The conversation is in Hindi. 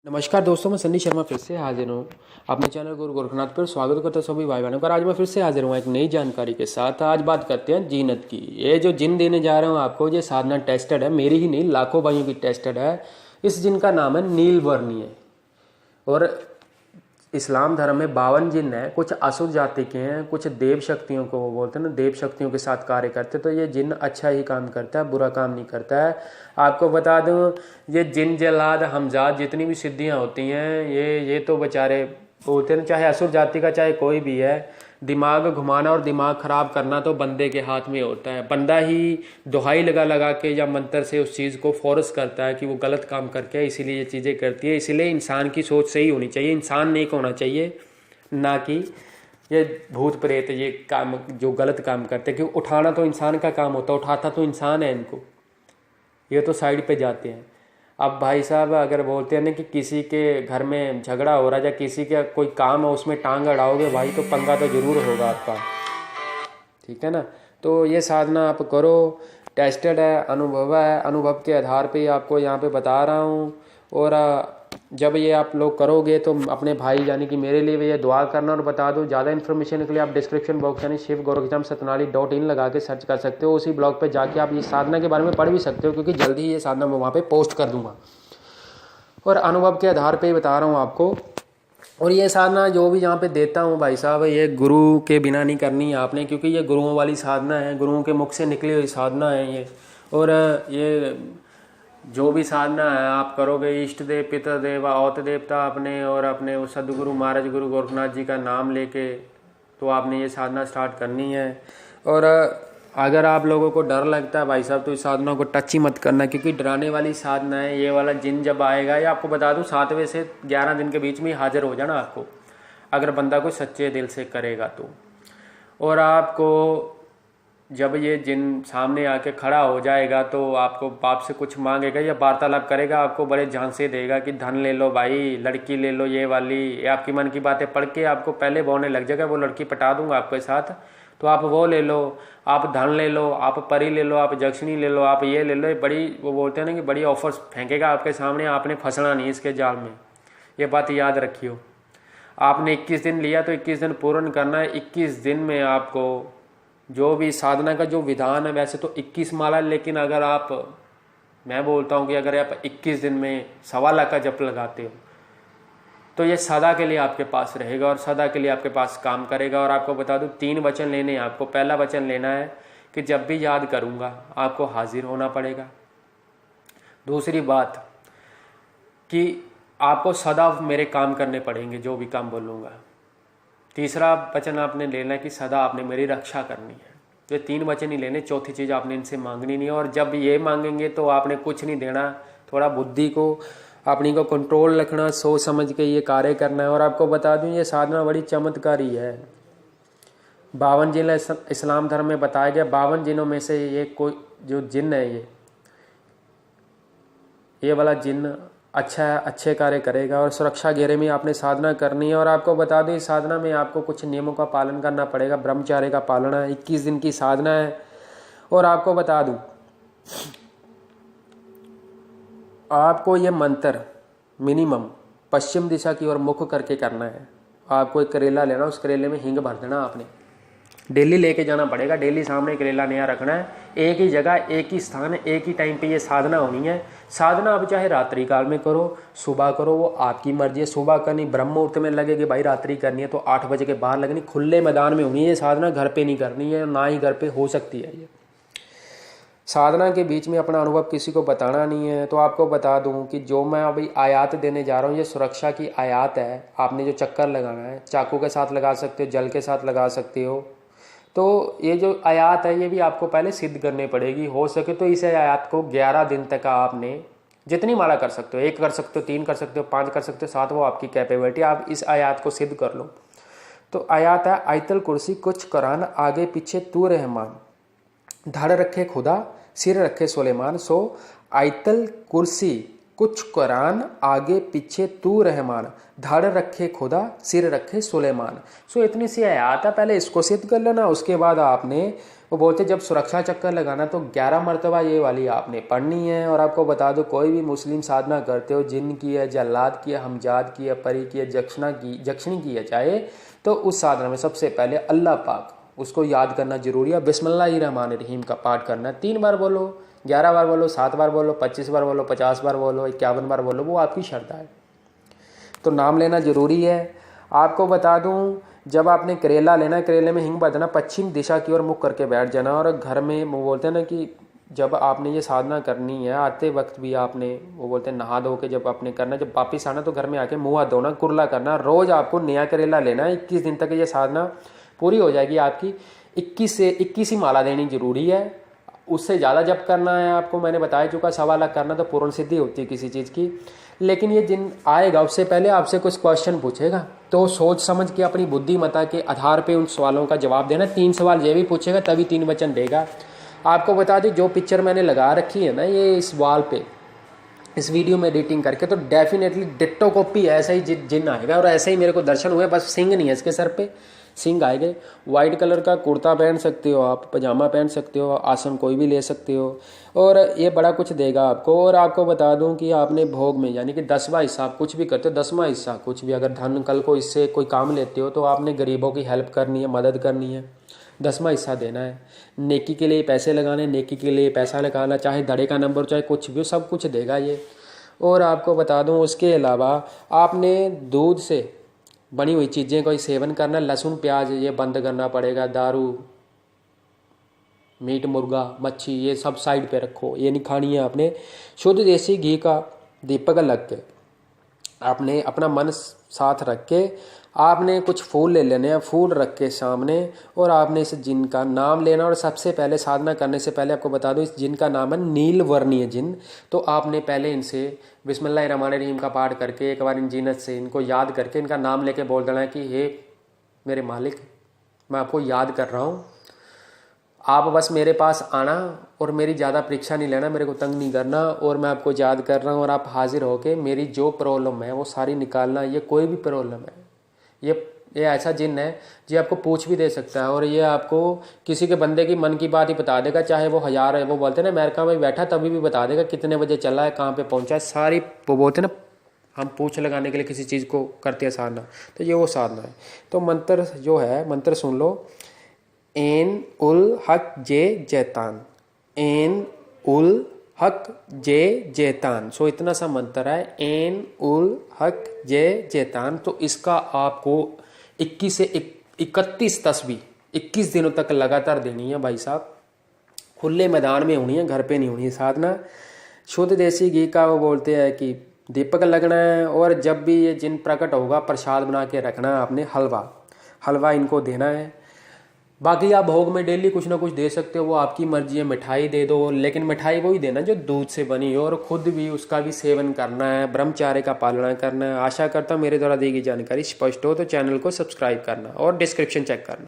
नमस्कार दोस्तों, मैं सन्नी शर्मा फिर से हाजिर हूँ अपने चैनल गुरु गोरखनाथ पर। स्वागत करता हूँ सभी भाई बहनों का। आज मैं फिर से हाजिर हूँ एक नई जानकारी के साथ। आज बात करते हैं जीनत की। ये जो जिन देने जा रहा हूँ आपको, ये साधना टेस्टेड है, मेरी ही नहीं लाखों भाइयों की टेस्टेड है। इस जिन का नाम है नीलवर्णी है और इस्लाम धर्म में 52 जिन है। कुछ असुर जाति के हैं, कुछ देव शक्तियों को वो बोलते हैं ना, देव शक्तियों के साथ कार्य करते। तो ये जिन अच्छा ही काम करता है, बुरा काम नहीं करता है। आपको बता दूं, ये जिन जल्लाद हमजाद जितनी भी सिद्धियां होती हैं, ये तो बेचारे होते हैं, चाहे असुर जाति का चाहे कोई भी है। दिमाग घुमाना और दिमाग खराब करना तो बंदे के हाथ में होता है। बंदा ही दुहाई लगा लगा के या मंत्र से उस चीज़ को फोर्स करता है कि वो गलत काम करके, इसीलिए ये चीज़ें करती है। इसीलिए इंसान की सोच सही होनी चाहिए, इंसान नेक होना चाहिए, ना कि ये भूत प्रेत ये काम जो गलत काम करते हैं। क्योंकि उठाना तो इंसान का काम होता है, उठाता तो इंसान है इनको, ये तो साइड पे जाते हैं। अब भाई साहब अगर बोलते हैं ना कि किसी के घर में झगड़ा हो रहा है या किसी का कोई काम है उसमें टांग अड़ाओगे भाई, तो पंगा तो ज़रूर होगा आपका, ठीक है ना। तो ये साधना आप करो, टेस्टेड है, अनुभव है, अनुभव के आधार पे आपको यहाँ पे बता रहा हूँ। और जब ये आप लोग करोगे तो अपने भाई यानी कि मेरे लिए भी ये दुआ करना। और बता दूं, ज़्यादा इन्फॉर्मेशन के लिए आप डिस्क्रिप्शन बॉक्स यानी शिव गोरखधाम सतनाली.in लगा के सर्च कर सकते हो। उसी ब्लॉग पे जाके आप ये साधना के बारे में पढ़ भी सकते हो, क्योंकि जल्दी ही ये साधना मैं वहाँ पे पोस्ट कर दूंगा और अनुभव के आधार पे बता रहा हूँ आपको। और ये साधना जो भी यहाँ पे देता हूँ भाई साहब, ये गुरु के बिना नहीं करनी है आपने, क्योंकि ये गुरुओं वाली साधना है, गुरुओं के मुख से निकली हुई साधना है ये। और ये जो भी साधना है आप करोगे, इष्ट देव, पितर देव, औत देवता अपने और अपने उस सदगुरु महाराज गुरु गोरखनाथ जी का नाम लेके, तो आपने ये साधना स्टार्ट करनी है। और अगर आप लोगों को डर लगता है भाई साहब, तो इस साधना को टच ही मत करना, क्योंकि डराने वाली साधना है। ये वाला जिन जब आएगा, ये आपको बता दूं 7वें से 11 दिन के बीच में हाजिर हो जाना आपको, अगर बंदा कोई सच्चे दिल से करेगा तो। और आपको जब ये जिन सामने आके खड़ा हो जाएगा तो आपको बाप से कुछ मांगेगा या वार्तालाप करेगा, आपको बड़े झांसे देगा कि धन ले लो भाई, लड़की ले लो, ये वाली, ये आपकी मन की बातें पढ़ के आपको पहले बोलने लग जाएगा वो लड़की पटा दूंगा आपके साथ, तो आप वो ले लो, आप धन ले लो, आप परी ले लो, आप जक्षिणी ले लो, आप ये ले लो। ये बड़ी वो बोलते हैं ना कि बड़ी ऑफर्स फेंकेगा आपके सामने, आपने फंसना नहीं इसके जाल में, ये बात याद रखियो। आपने 21 दिन लिया तो 21 दिन पूर्ण करना है। 21 दिन में आपको जो भी साधना का जो विधान है, वैसे तो 21 माला, लेकिन अगर आप, मैं बोलता हूँ कि अगर आप 21 दिन में 1.25 लाख का जप लगाते हो तो ये सदा के लिए आपके पास रहेगा और सदा के लिए आपके पास काम करेगा। और आपको बता दूं 3 वचन लेने हैं आपको। पहला वचन लेना है कि जब भी याद करूँगा आपको हाजिर होना पड़ेगा। दूसरी बात कि आपको सदा मेरे काम करने पड़ेंगे, जो भी काम बोलूँगा। तीसरा वचन आपने लेना है कि सदा आपने मेरी रक्षा करनी है। ये 3 वचन ही लेने, चौथी चीज़ आपने इनसे मांगनी नहीं है। और जब ये मांगेंगे तो आपने कुछ नहीं देना, थोड़ा बुद्धि को अपनी को कंट्रोल रखना, सोच समझ के ये कार्य करना है। और आपको बता दूं ये साधना बड़ी चमत्कारी है। 52 जिन इस्लाम धर्म में बताया गया, 52 जिनों में से ये कोई जो जिन है, ये वाला जिन अच्छा है, अच्छे कार्य करेगा। और सुरक्षा घेरे में आपने साधना करनी है। और आपको बता दूं इस साधना में आपको कुछ नियमों का पालन करना पड़ेगा, ब्रह्मचार्य का पालन है। 21 दिन की साधना है। और आपको बता दूं आपको ये मंत्र मिनिमम पश्चिम दिशा की ओर मुख करके करना है। आपको एक करेला लेना, उस करेले में हींग भर देना, आपने डेली लेके जाना पड़ेगा। डेली सामने करेला नया रखना है, एक ही जगह, एक ही स्थान, एक ही टाइम पे ये साधना होनी है। साधना अब चाहे रात्रि काल में करो, सुबह करो, वो आपकी मर्जी है। सुबह करनी, ब्रह्म मुहूर्त में लगेगी भाई, रात्रि करनी है तो 8 बजे के बाहर लगनी, खुले मैदान में होनी है ये साधना। घर पे नहीं करनी है, ना ही घर पे हो सकती है ये साधना। के बीच में अपना अनुभव किसी को बताना नहीं है। तो आपको बता दूं कि जो मैं अभी आयात देने जा रहा हूँ, ये सुरक्षा की आयात है। आपने जो चक्कर लगाना है, चाकू के साथ लगा सकते हो, जल के साथ लगा सकते हो। तो ये जो आयात है ये भी आपको पहले सिद्ध करनी पड़ेगी। हो सके तो इस आयात को 11 दिन तक आपने जितनी माला कर सकते हो, 1 कर सकते हो, 3 कर सकते हो, 5 कर सकते हो, 7, वो आपकी कैपेबिलिटी। आप इस आयात को सिद्ध कर लो। तो आयात है, आयतल कुर्सी कुछ कुरान, आगे पीछे तू रहमान, धड़ रखे खुदा, सिर रखे सुलेमान। सो आयतल कुर्सी कुछ कुरान आगे पीछे तू रहमान, धड़ रखे खुदा सिर रखे सुलेमान। सो इतनी सी आयत है, पहले इसको सिद्ध कर लेना। उसके बाद आपने वो बोलते जब सुरक्षा चक्कर लगाना तो 11 मरतबा ये वाली आपने पढ़नी है। और आपको बता दो कोई भी मुस्लिम साधना करते हो, जिन की है, जल्लाद की है, हमजाद की है, परी की है, जक्षणी की है चाहे, तो उस साधना में सबसे पहले अल्लाह पाक उसको याद करना जरूरी है। बिस्मिल्लाहिर्रहमानिर्रहीम का पाठ करना है। 3 बार बोलो, 11 बार बोलो, 7 बार बोलो, 25 बार बोलो, 50 बार बोलो, 51 बार बोलो, वो आपकी श्रद्धा है। तो नाम लेना जरूरी है। आपको बता दूं जब आपने करेला लेना, करेले में हिंग भरना, पश्चिम दिशा की ओर मुख करके बैठ जाना। और घर में वो बोलते हैं ना कि जब आपने ये साधना करनी है आते वक्त भी आपने वो बोलते हैं नहा धो के जब आपने करना, जब वापिस आना तो घर में आके मुँह हाथ धोना, कुरला करना। रोज़ आपको नया करेला लेना है। 21 दिन तक ये साधना पूरी हो जाएगी आपकी। 21 से 21 ही माला देनी जरूरी है। उससे ज़्यादा जब करना है आपको, मैंने बताया चुका, 1.25 लाख करना तो पूर्ण सिद्धि होती है किसी चीज़ की। लेकिन ये जिन आएगा उससे पहले आपसे कुछ क्वेश्चन पूछेगा, तो सोच समझ के अपनी बुद्धिमत्ता के आधार पे उन सवालों का जवाब देना। 3 सवाल ये भी पूछेगा तभी 3 वचन देगा। आपको बता दें जो पिक्चर मैंने लगा रखी है ना ये इस वॉल पे, इस वीडियो में एडिटिंग करके, तो डेफिनेटली डिट्टो कॉपी ऐसा ही जिन आएगा। और ऐसे ही मेरे को दर्शन हुए, बस सिंग नहीं है इसके सर पे, सिंग आएंगे। वाइट कलर का कुर्ता पहन सकते हो आप, पजामा पहन सकते हो, आसन कोई भी ले सकते हो, और ये बड़ा कुछ देगा आपको। और आपको बता दूं कि आपने भोग में यानी कि 10वां हिस्सा आप कुछ भी करते हो, 10वां हिस्सा कुछ भी, अगर धन कल को इससे कोई काम लेते हो तो आपने गरीबों की हेल्प करनी है, मदद करनी है, 10वां हिस्सा देना है। नेकी के लिए पैसे लगाने, नेकी के लिए पैसा लगाना, चाहे धड़े का नंबर चाहे कुछ भी, सब कुछ देगा ये। और आपको बता दूं उसके अलावा आपने दूध से बनी हुई चीज़ें का सेवन करना, लहसुन प्याज ये बंद करना पड़ेगा। दारू, मीट, मुर्गा, मच्छी ये सब साइड पे रखो, ये नहीं खानी है आपने। शुद्ध देसी घी का दीपक लग के आपने अपना मन साथ रख के आपने कुछ फूल ले लेने हैं, फूल रख के सामने, और आपने इस जिन का नाम लेना। और सबसे पहले साधना करने से पहले आपको बता दूं इस जिन का नाम है नीलवर्णीय जिन। तो आपने पहले इनसे बिस्मिल्लाहिर्रहमानिर्रहीम का पाठ करके एक बार इन जीनत से इनको याद करके इनका नाम लेके बोल देना है कि हे मेरे मालिक, मैं आपको याद कर रहा हूँ, आप बस मेरे पास आना और मेरी ज़्यादा परीक्षा नहीं लेना, मेरे को तंग नहीं करना, और मैं आपको याद कर रहा हूँ। और आप हाजिर होके मेरी जो प्रॉब्लम है वो सारी निकालना। ये कोई भी प्रॉब्लम है, ये ऐसा जिन है जो आपको पूछ भी दे सकता है, और ये आपको किसी के बंदे की मन की बात ही बता देगा, चाहे वो 1000 है, वो बोलते हैं ना अमेरिका में बैठा तभी भी बता देगा कितने बजे चला है, कहाँ पे पहुँचा है, सारी वो बोलते हैं ना हम पूछ लगाने के लिए किसी चीज़ को करते हैं साधना, तो ये वो साधना है। तो मंत्र जो है, मंत्र सुन लो, एन उल हक जे जैतान, एन उल हक जे जैतान। सो इतना सा मंत्र है, एन उल हक जे जैतान। तो इसका आपको 21 से 31 तस्बीह 21 दिनों तक लगातार देनी है भाई साहब। खुले मैदान में होनी है, घर पे नहीं होनी है साधना। शुद्ध देसी घी का वो बोलते हैं कि दीपक लगना है। और जब भी ये जिन प्रकट होगा प्रसाद बना के रखना है आपने, हलवा इनको देना है। बाकी आप भोग में डेली कुछ ना कुछ दे सकते हो, वो आपकी मर्जी है। मिठाई दे दो, लेकिन मिठाई वही देना जो दूध से बनी हो, और खुद भी उसका भी सेवन करना है, ब्रह्मचार्य का पालना करना है। आशा करता हूँ मेरे द्वारा दी गई जानकारी स्पष्ट हो, तो चैनल को सब्सक्राइब करना और डिस्क्रिप्शन चेक करना।